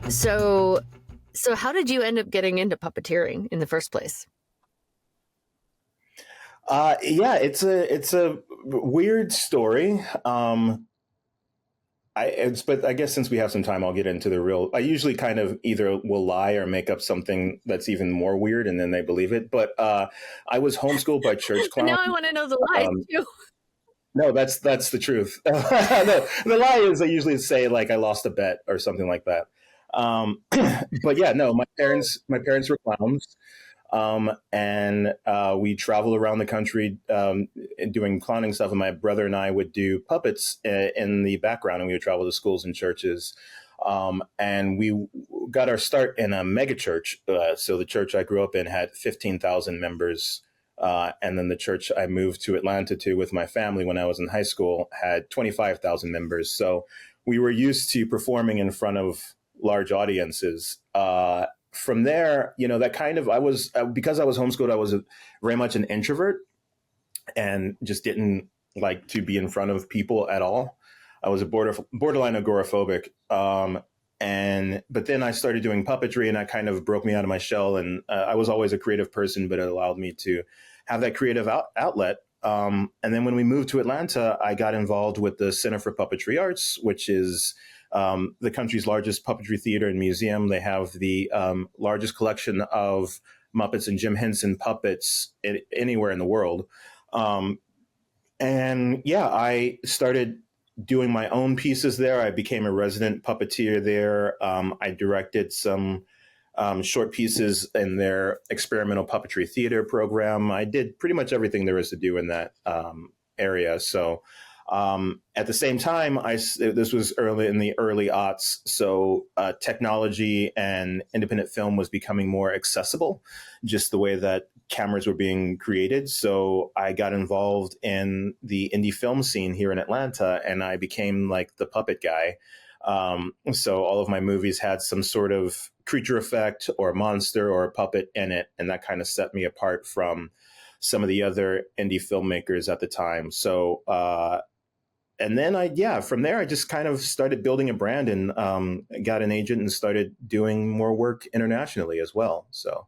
So, so how did you end up getting into puppeteering in the first place? Yeah, it's a weird story. But I guess since we have some time, I'll get into the real. I usually kind of either will lie or make up something that's even more weird, and then they believe it. But I was homeschooled by church But clown. now I want to know the lies Um, too. no, that's the truth. The lie is I usually say like I lost a bet or something like that. But yeah, no, my parents were clowns. And we traveled around the country doing clowning stuff. And my brother and I would do puppets in the background, and we would travel to schools and churches. And we got our start in a mega church. So the church I grew up in had 15,000 members. And then the church I moved to Atlanta to with my family when I was in high school had 25,000 members. So we were used to performing in front of large audiences. From there, that kind of, because I was homeschooled, I was very much an introvert and just didn't like to be in front of people at all. I was a borderline agoraphobic. But then I started doing puppetry, and that kind of broke me out of my shell. And I was always a creative person, but it allowed me to have that creative outlet. And then when we moved to Atlanta, I got involved with the Center for Puppetry Arts, which is the country's largest puppetry theater and museum. They have the largest collection of Muppets and Jim Henson puppets anywhere in the world. And yeah, I started doing my own pieces there. I became a resident puppeteer there. I directed some short pieces in their experimental puppetry theater program. I did pretty much everything there is to do in that area. So at the same time, this was early in the early aughts, so technology and independent film was becoming more accessible, just the way that cameras were being created. So I got involved in the indie film scene here in Atlanta, and I became like the puppet guy. So all of my movies had some sort of creature effect or monster or a puppet in it, and that kind of set me apart from some of the other indie filmmakers at the time. So and then from there, I just kind of started building a brand and got an agent and started doing more work internationally as well. So.